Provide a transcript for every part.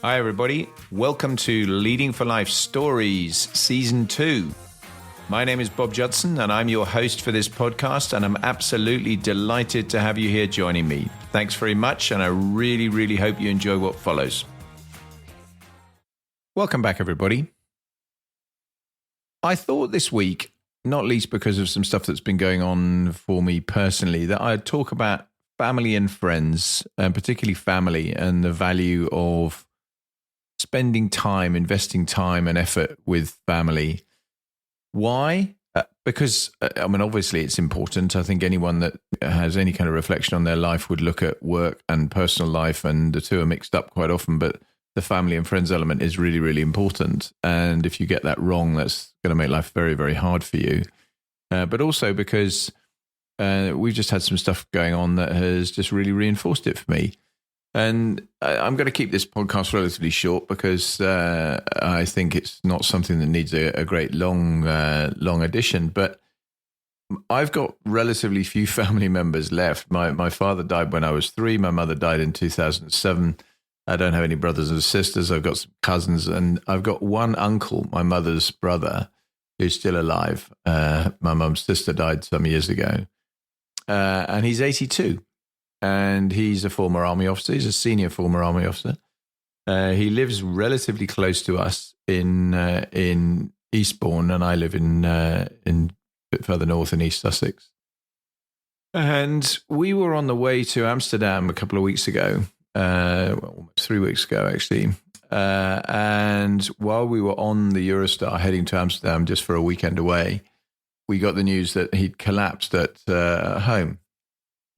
Hi, everybody. Welcome to Leading for Life Stories, Season 2. My name is Bob Judson, and I'm your host for this podcast, and I'm absolutely delighted to have you here joining me. Thanks very much, and I really, really hope you enjoy what follows. Welcome back, everybody. I thought this week, not least because of some stuff that's been going on for me personally, that I'd talk about family and friends, and particularly family, and the value of spending time, investing time and effort with family. Why? Because, obviously it's important. I think anyone that has any kind of reflection on their life would look at work and personal life, and the two are mixed up quite often, but the family and friends element is really, really important. And if you get that wrong, that's going to make life very, very hard for you. But also because we've just had some stuff going on that has just really reinforced it for me. And I'm going to keep this podcast relatively short because I think it's not something that needs a great long edition. But I've got relatively few family members left. My father died when I was 3. My mother died in 2007. I don't have any brothers and sisters. I've got some cousins, and I've got one uncle, my mother's brother, who's still alive. My mum's sister died some years ago, and he's 82. And he's a former army officer. He's a senior former army officer. He lives relatively close to us in Eastbourne, and I live in a bit further north in East Sussex. And we were on the way to Amsterdam a couple of weeks ago, almost 3 weeks ago, actually. And while we were on the Eurostar heading to Amsterdam just for a weekend away, we got the news that he'd collapsed at home.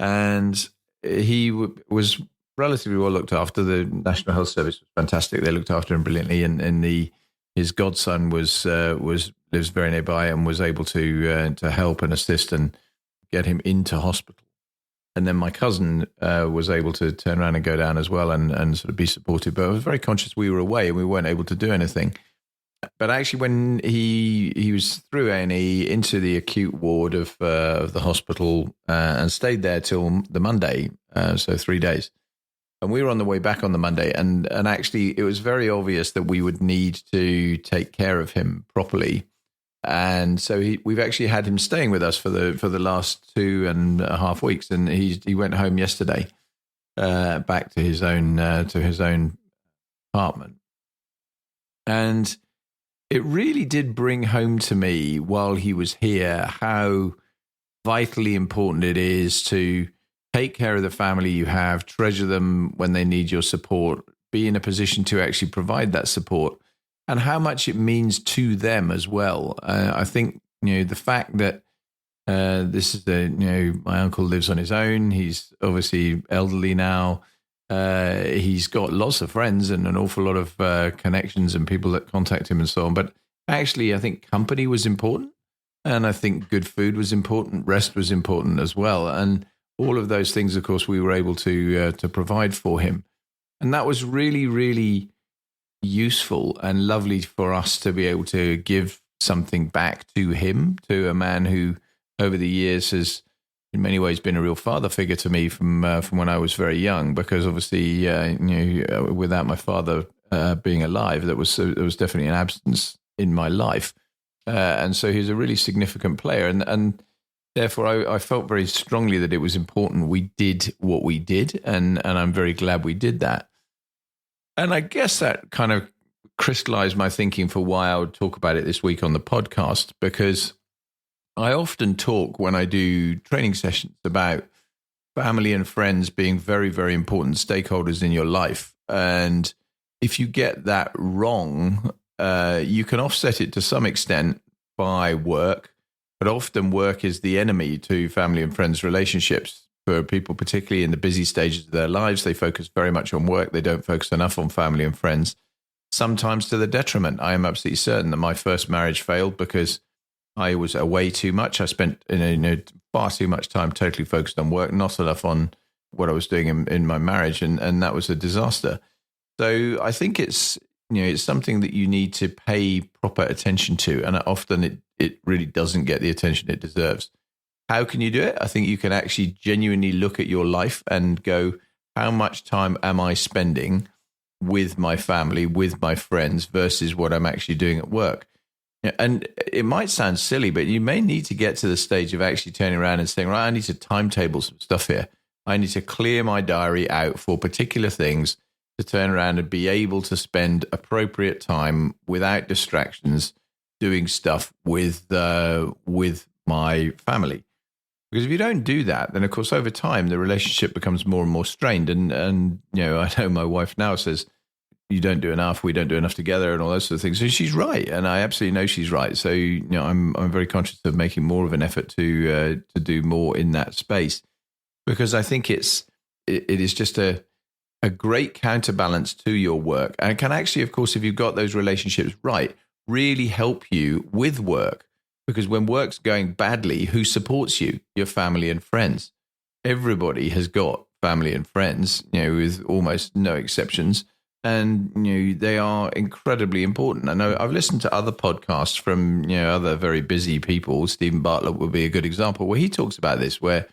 And he was relatively well looked after. The National Health Service was fantastic. They looked after him brilliantly, and his godson lives very nearby and was able to help and assist and get him into hospital. And then my cousin was able to turn around and go down as well and sort of be supportive. But I was very conscious we were away and we weren't able to do anything. But actually, when he was through A&E into the acute ward of the hospital and stayed there till the Monday, so 3 days. And we were on the way back on the Monday, and actually it was very obvious that we would need to take care of him properly. And so we've actually had him staying with us for the last 2.5 weeks, and he went home yesterday, back to his own apartment. And it really did bring home to me while he was here how vitally important it is to take care of the family you have, treasure them when they need your support, be in a position to actually provide that support, and how much it means to them as well. I think, the fact that this is my uncle lives on his own. He's obviously elderly now. He's got lots of friends and an awful lot of connections and people that contact him and so on. But actually, I think company was important, and I think good food was important. Rest was important as well. And all of those things, of course, we were able to provide for him. And that was really, really useful and lovely for us to be able to give something back to him, to a man who over the years has in many ways been a real father figure to me from when I was very young, because obviously, without my father being alive, there was definitely an absence in my life. And so he's a really significant player. And therefore, I felt very strongly that it was important we did what we did. And I'm very glad we did that. And I guess that kind of crystallized my thinking for why I would talk about it this week on the podcast, because I often talk when I do training sessions about family and friends being very, very important stakeholders in your life. And if you get that wrong, you can offset it to some extent by work, but often work is the enemy to family and friends relationships. For people, particularly in the busy stages of their lives, they focus very much on work. They don't focus enough on family and friends, sometimes to the detriment. I am absolutely certain that my first marriage failed because I was away too much. I spent far too much time totally focused on work, not enough on what I was doing in my marriage, and that was a disaster. So I think it's something that you need to pay proper attention to, and often it really doesn't get the attention it deserves. How can you do it? I think you can actually genuinely look at your life and go, how much time am I spending with my family, with my friends versus what I'm actually doing at work? And it might sound silly, but you may need to get to the stage of actually turning around and saying, right, I need to timetable some stuff here. I need to clear my diary out for particular things to turn around and be able to spend appropriate time without distractions doing stuff with my family. Because if you don't do that, then of course over time the relationship becomes more and more strained. And I know my wife now says, you don't do enough, we don't do enough together, and all those sort of things. So she's right, and I absolutely know she's right. So I'm very conscious of making more of an effort to do more in that space, because I think it is just a great counterbalance to your work, and it can actually, of course, if you've got those relationships right, really help you with work. Because when work's going badly, who supports you? Your family and friends. Everybody has got family and friends, with almost no exceptions. And they are incredibly important. I know I've listened to other podcasts from other very busy people. Stephen Bartlett would be a good example, where he talks about this. Where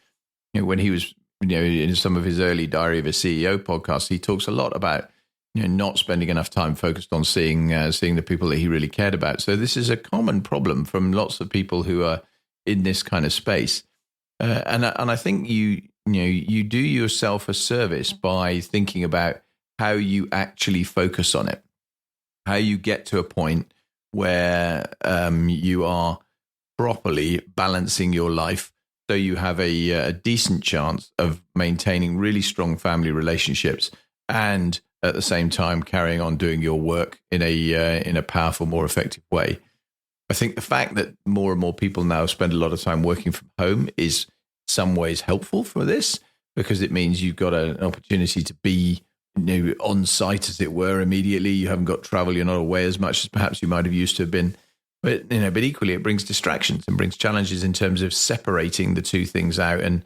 when he was in some of his early Diary of a CEO podcasts, he talks a lot about not spending enough time focused on seeing the people that he really cared about. So this is a common problem from lots of people who are in this kind of space. And I think you do yourself a service by thinking about how you actually focus on it, how you get to a point where you are properly balancing your life so you have a decent chance of maintaining really strong family relationships and at the same time carrying on doing your work in a powerful, more effective way. I think the fact that more and more people now spend a lot of time working from home is some ways helpful for this, because it means you've got an opportunity to be on site, as it were, immediately. You haven't got travel. You're not away as much as perhaps you might have used to have been. But but equally, it brings distractions and brings challenges in terms of separating the two things out and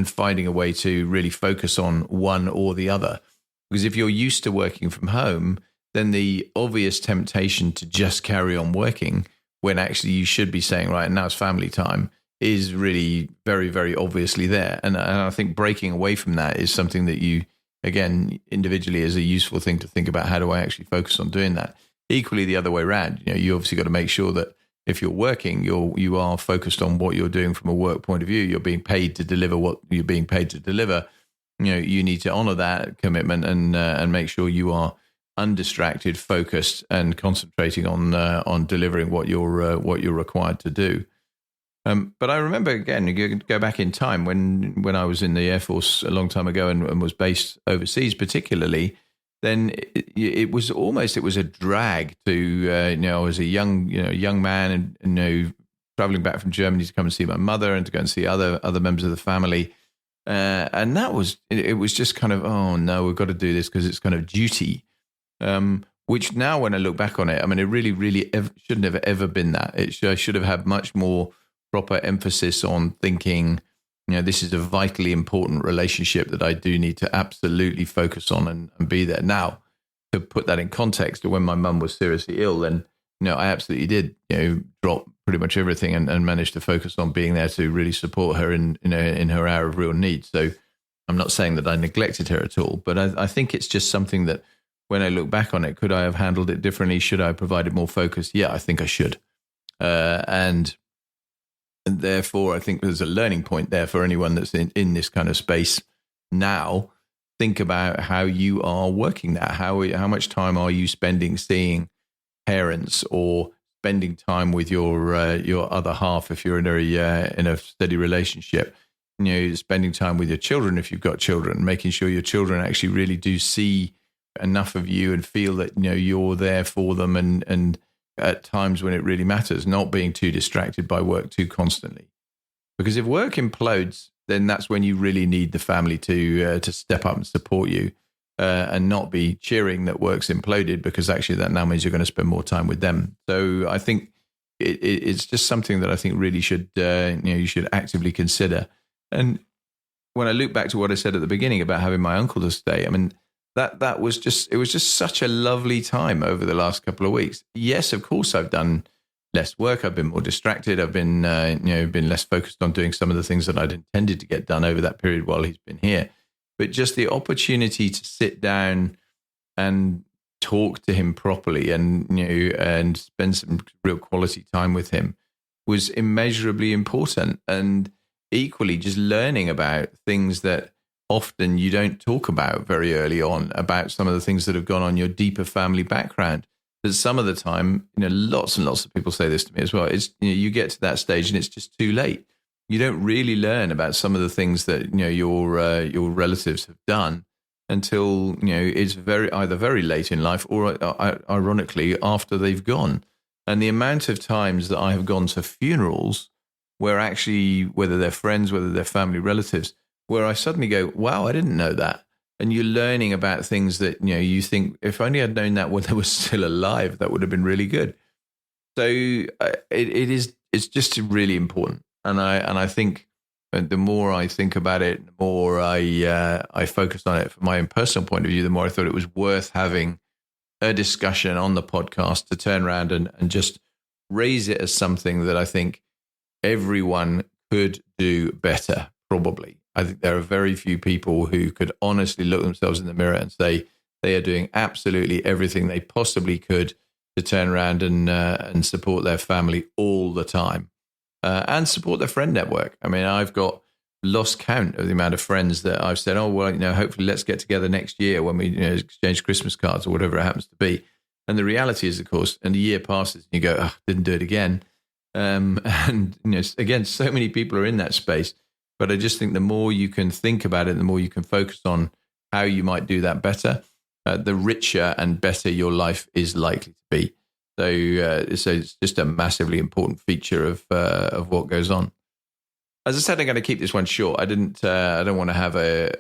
finding a way to really focus on one or the other. Because if you're used to working from home, then the obvious temptation to just carry on working when actually you should be saying, right, now it's family time, is really very, very obviously there. And I think breaking away from that is something that you, again, individually is a useful thing to think about. How do I actually focus on doing that? Equally, the other way around, you obviously got to make sure that if you're working, you are focused on what you're doing from a work point of view. You're being paid to deliver what you're being paid to deliver. You need to honor that commitment and make sure you are undistracted, focused, and concentrating on delivering what you're required to do. But I remember, again, you go back in time when I was in the Air Force a long time ago and was based overseas, particularly. Then it was a drag to I was a young man and traveling back from Germany to come and see my mother and to go and see other members of the family. And that was, it was just kind of, oh no, we've got to do this because it's kind of duty. Which now when I look back on it, I mean, it really, really shouldn't have ever been that. I should have had much more proper emphasis on thinking, this is a vitally important relationship that I do need to absolutely focus on and be there. Now, to put that in context, when my mum was seriously ill, then, I absolutely did, drop pretty much everything and managed to focus on being there to really support her in her hour of real need. So I'm not saying that I neglected her at all, but I think it's just something that when I look back on it, could I have handled it differently? Should I have provided more focus? Yeah, I think I should. And therefore, I think there's a learning point there for anyone that's in this kind of space now. Think about how you are working that. How much time are you spending seeing parents or spending time with your other half if you're in a steady relationship? Spending time with your children if you've got children, making sure your children actually really do see enough of you and feel that you're there for them and at times when it really matters, not being too distracted by work too constantly. Because if work implodes, then that's when you really need the family to step up and support you, and not be cheering that work's imploded, because actually that now means you're going to spend more time with them. So I think it's just something that I think really should you should actively consider. And when I look back to what I said at the beginning about having my uncle to stay, I mean, that was just such a lovely time over the last couple of weeks. Yes, of course, I've done less work. I've been more distracted. I've been, been less focused on doing some of the things that I'd intended to get done over that period while he's been here. But just the opportunity to sit down and talk to him properly and, and spend some real quality time with him was immeasurably important. And equally, just learning about things that often you don't talk about very early on, about some of the things that have gone on your deeper family background. But some of the time, lots and lots of people say this to me as well. It's, you get to that stage and it's just too late. You don't really learn about some of the things that your relatives have done until it's either very late in life or ironically after they've gone. And the amount of times that I have gone to funerals where actually, whether they're friends, whether they're family relatives, where I suddenly go, wow, I didn't know that. And you're learning about things that you think, if only I'd known that when they were still alive, that would have been really good. So it's just really important. And I think the more I think about it, the more I focus on it from my own personal point of view, the more I thought it was worth having a discussion on the podcast to turn around and just raise it as something that I think everyone could do better, probably. I think there are very few people who could honestly look themselves in the mirror and say they are doing absolutely everything they possibly could to turn around and support their family all the time. And support their friend network. I mean, I've got lost count of the amount of friends that I've said, oh, well, hopefully let's get together next year when we exchange Christmas cards or whatever it happens to be. And the reality is, of course, and the year passes and you go, oh, didn't do it again. And, again, so many people are in that space. But I just think the more you can think about it, the more you can focus on how you might do that better, the richer and better your life is likely to be. So it's just a massively important feature of what goes on. As I said, I'm going to keep this one short. I don't want to have a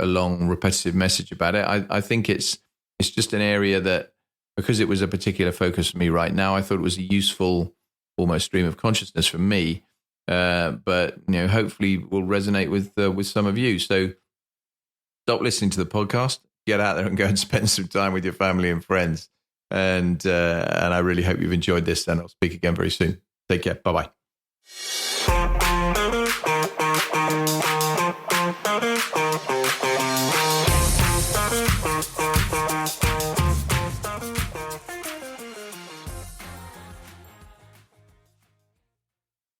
long repetitive message about it. I think it's just an area that, because it was a particular focus for me right now, I thought it was a useful almost stream of consciousness for me. But hopefully will resonate with some of you. So stop listening to the podcast. Get out there and go and spend some time with your family and friends. And I really hope you've enjoyed this, and I'll speak again very soon. Take care. Bye-bye.